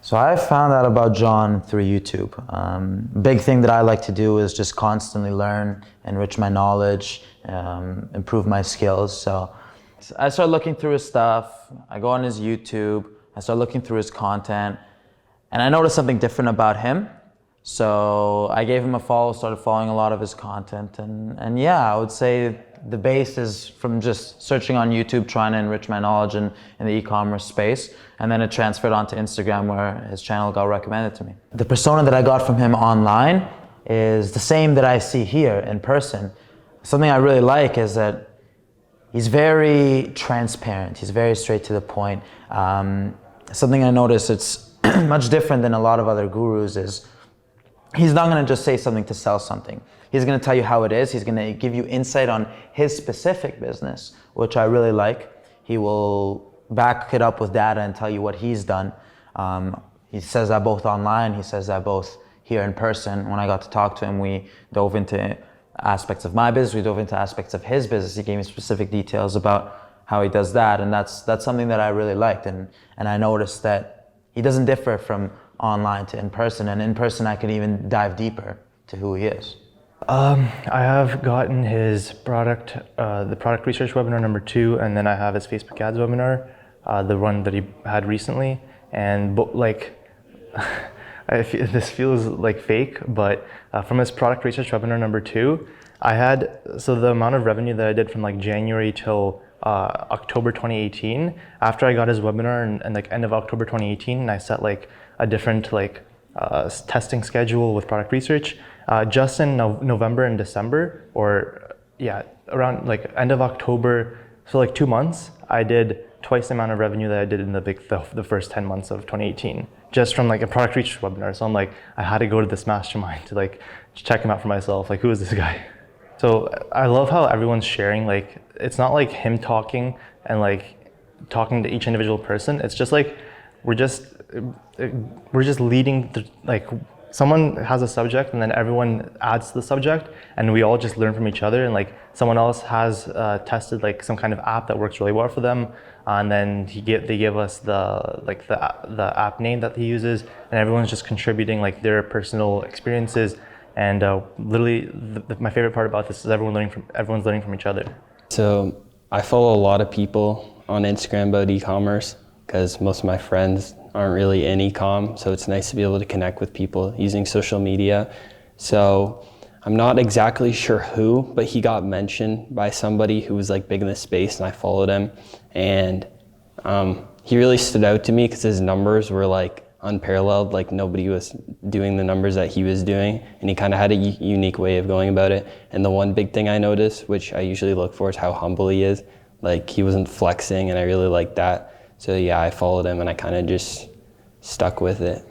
So I found out about John through YouTube. Big thing that I like to do is just constantly learn, enrich my knowledge, improve my skills. So I started looking through his stuff. I go on his YouTube. I start looking through his content, and I noticed something different about him. So I gave him a follow, started following a lot of his content, and yeah, I would say the base is from just searching on YouTube, trying to enrich my knowledge in the e-commerce space, and then it transferred onto Instagram where his channel got recommended to me. The persona that I got from him online is the same that I see here in person. Something I really like is that he's very transparent, he's very straight to the point. Something I noticed it's much different than a lot of other gurus is he's not going to just say something to sell something. He's going to tell you how it is. He's going to give you insight on his specific business, which I really like. He will back it up with data and tell you what he's done. He says that both online. He says that both here in person. When I got to talk to him, we dove into aspects of my business. We dove into aspects of his business. He gave me specific details about how he does that. And that's something that I really liked. And I noticed that he doesn't differ from online to in person, and in person I can even dive deeper to who he is. I have gotten his the product research webinar number 2, and then I have his Facebook ads webinar, the one that he had recently. And this feels like fake, but from his product research webinar number 2, so the amount of revenue that I did from like January till October 2018, after I got his webinar and like end of October 2018, and I set like a different testing schedule with product research, just in November and December, or yeah, around like end of October, so like 2 months, I did twice the amount of revenue that I did in the first 10 months of 2018, just from like a product research webinar. So I'm like, I had to go to this mastermind to like check him out for myself, like who is this guy? So I love how everyone's sharing, like it's not like him talking and like talking to each individual person. It's just like we're just leading like someone has a subject and then everyone adds to the subject, and we all just learn from each other. And like someone else has tested like some kind of app that works really well for them, and then they give us the app name that he uses, and everyone's just contributing like their personal experiences. And literally, my favorite part about this is everyone's learning from each other. So I follow a lot of people on Instagram about e-commerce because most of my friends aren't really in e-com, so it's nice to be able to connect with people using social media. So I'm not exactly sure who, but he got mentioned by somebody who was like big in the space, and I followed him. And he really stood out to me because his numbers were like unparalleled, like nobody was doing the numbers that he was doing, and he kind of had a unique way of going about it. And the one big thing I noticed, which I usually look for, is how humble he is. Like he wasn't flexing, and I really liked that. So yeah, I followed him and I kind of just stuck with it.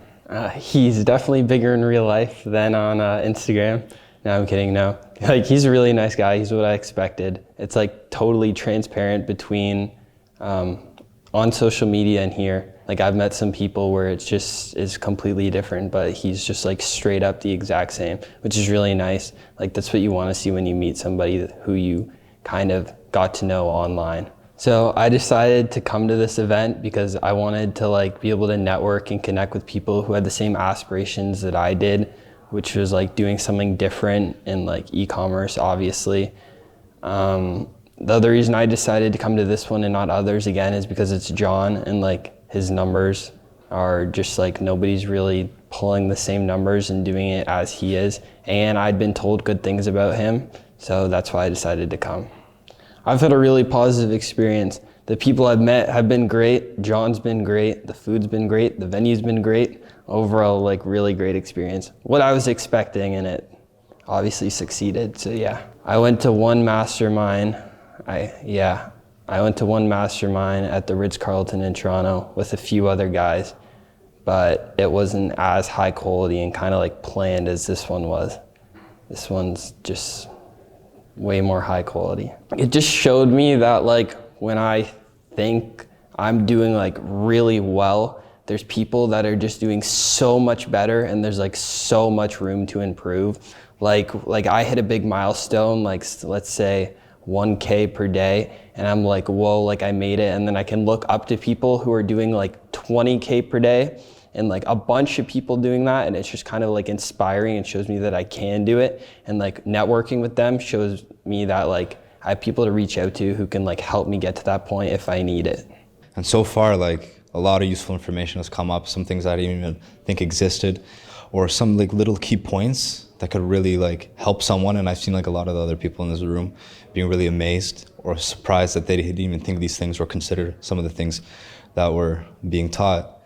He's definitely bigger in real life than on Instagram. No, I'm kidding, no. Like he's a really nice guy, he's what I expected. It's like totally transparent between on social media and here. Like I've met some people where it's just is completely different, but he's just like straight up the exact same, which is really nice. Like that's what you want to see when you meet somebody who you kind of got to know online. So I decided to come to this event because I wanted to like be able to network and connect with people who had the same aspirations that I did, which was like doing something different in like e-commerce, obviously. The other reason I decided to come to this one and not others again is because it's John, and like his numbers are just like nobody's really pulling the same numbers and doing it as he is. And I'd been told good things about him, so that's why I decided to come. I've had a really positive experience. The people I've met have been great. John's been great. The food's been great. The venue's been great. Overall, like really great experience. What I was expecting, and it obviously succeeded. So yeah, I went to one mastermind. I went to one mastermind at the Ritz-Carlton in Toronto with a few other guys, but it wasn't as high quality and kind of like planned as this one was. This one's just way more high quality. It just showed me that like when I think I'm doing like really well, there's people that are just doing so much better, and there's like so much room to improve. Like I hit a big milestone, like let's say 1K per day, and I'm like, whoa, like I made it. And then I can look up to people who are doing like 20K per day, and like a bunch of people doing that, and it's just kind of like inspiring and shows me that I can do it. And like networking with them shows me that like I have people to reach out to who can like help me get to that point if I need it. And so far, like, a lot of useful information has come up, some things I didn't even think existed, or some like little key points that could really like help someone. And I've seen like a lot of the other people in this room being really amazed or surprised that they didn't even think these things were considered some of the things that were being taught.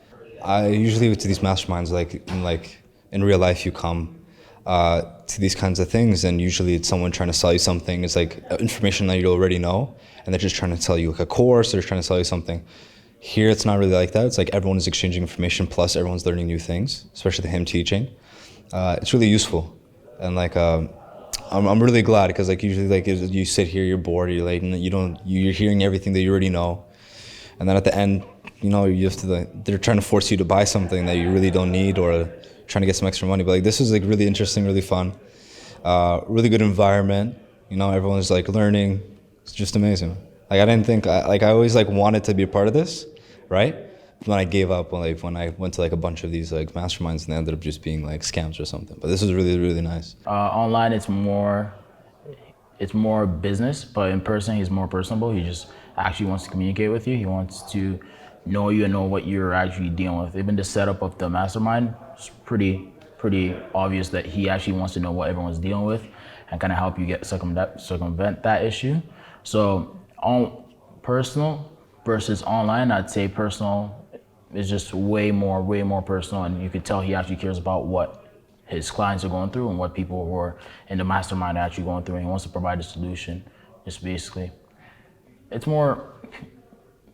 I usually to these masterminds, like in real life, you come to these kinds of things, and usually it's someone trying to sell you something. It's like information that you already know, and they're just trying to tell you like a course, or they're trying to sell you something. Here, it's not really like that. It's like everyone is exchanging information, plus everyone's learning new things, especially him teaching. It's really useful, and like I'm really glad, because like usually like you sit here, you're bored, you're like you're hearing everything that you already know, and then at the end, you know, you have to they're trying to force you to buy something that you really don't need, or trying to get some extra money. But like this is like really interesting, really fun, really good environment. You know, everyone's like learning. It's just amazing. Like I didn't think I always like wanted to be a part of this, right? When I gave up, when I went to like a bunch of these like masterminds, and they ended up just being like scams or something. But this is really, really nice. Online, it's more business, but in person, he's more personable. He just actually wants to communicate with you. He wants to know you and know what you're actually dealing with. Even the setup of the mastermind, it's pretty obvious that he actually wants to know what everyone's dealing with and kind of help you get circumvent that issue. So on personal versus online, I'd say personal is just way more personal, and you could tell he actually cares about what his clients are going through and what people who are in the mastermind are actually going through, and he wants to provide a solution. Just basically, it's more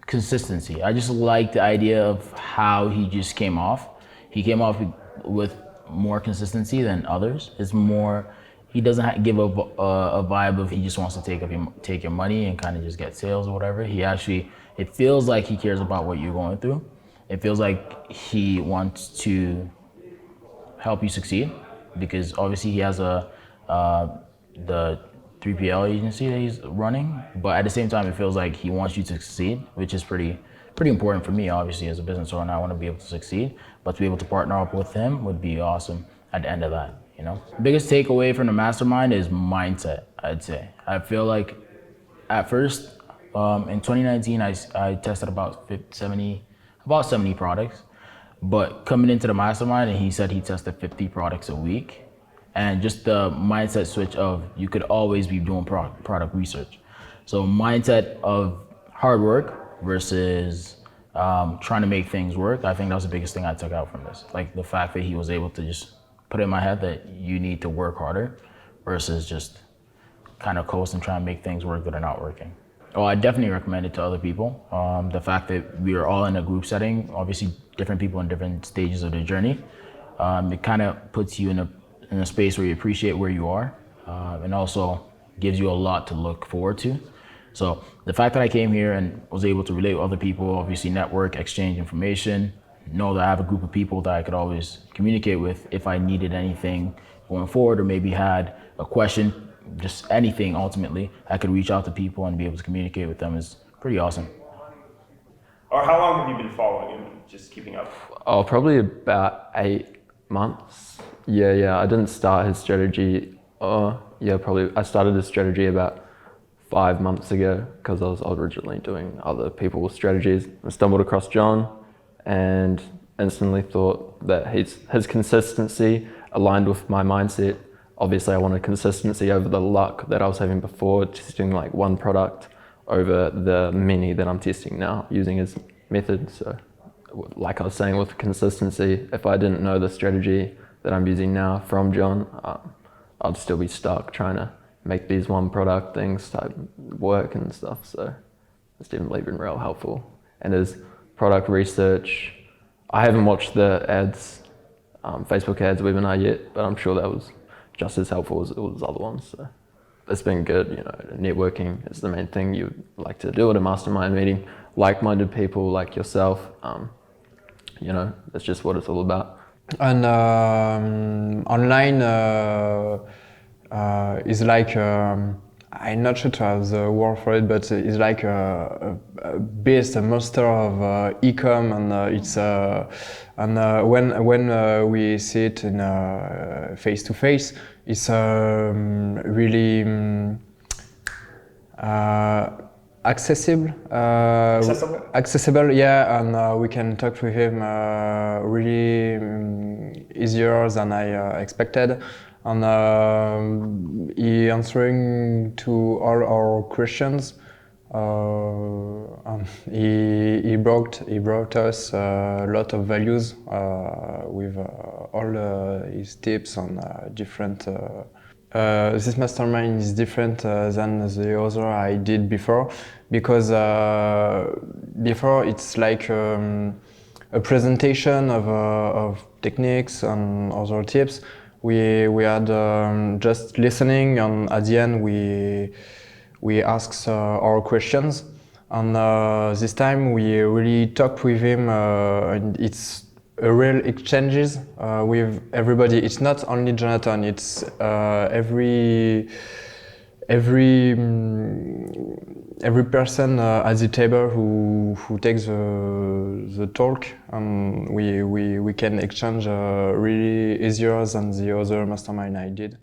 consistency. I just like the idea of how he just came off. He came off with more consistency than others. It's more, he doesn't give a vibe of he just wants to take your money and kind of just get sales or whatever. He actually, it feels like he cares about what you're going through. It feels like he wants to help you succeed, because obviously he has the 3PL agency that he's running, but at the same time, it feels like he wants you to succeed, which is pretty important for me, obviously, as a business owner. I want to be able to succeed, but to be able to partner up with him would be awesome at the end of that, you know? Biggest takeaway from the mastermind is mindset, I'd say. I feel like at first, in 2019, I tested about 70 products, but coming into the mastermind, and he said he tested 50 products a week. And just the mindset switch of you could always be doing product research. So mindset of hard work versus trying to make things work. I think that was the biggest thing I took out from this. Like the fact that he was able to just put in my head that you need to work harder versus just kind of coast and try and make things work that are not working. Oh, I definitely recommend it to other people. The fact that we are all in a group setting, obviously different people in different stages of their journey. It kind of puts you in a space where you appreciate where you are, and also gives you a lot to look forward to. So the fact that I came here and was able to relate with other people, obviously network, exchange information, know that I have a group of people that I could always communicate with if I needed anything going forward, or maybe had a question, just anything ultimately, I could reach out to people and be able to communicate with them is pretty awesome. Or how long have you been following him and just keeping up? Oh, probably about 8 months. Yeah, I didn't start his strategy, I started his strategy about 5 months ago, because I was originally doing other people's strategies. I stumbled across John and instantly thought that his consistency aligned with my mindset. Obviously I wanted consistency over the luck that I was having before, testing like one product over the many that I'm testing now using his method. So like I was saying, with consistency, if I didn't know the strategy that I'm using now from John, I'd still be stuck trying to make these one product things type work and stuff. So it's definitely been real helpful. And his product research, I haven't watched the ads, Facebook ads webinar yet, but I'm sure that was just as helpful as all those other ones. So it's been good, you know, networking is the main thing you like to do at a mastermind meeting, like-minded people like yourself, you know, that's just what it's all about. And online is like I'm not sure to have the word for it, but it's like a beast, a monster of e-com, and when we see it in face to face, it's really accessible. Accessible, yeah, and we can talk with him really easier than I expected. And he answering to all our questions. And he brought us a lot of values with all his tips on different. This mastermind is different than the other I did before, because before it's like a presentation of techniques and other tips. We had just listening, and at the end we asked our questions. And this time we really talked with him, and it's a real exchanges with everybody. It's not only Jonathan. It's every person at the table who takes the talk, and we can exchange really easier than the other mastermind I did.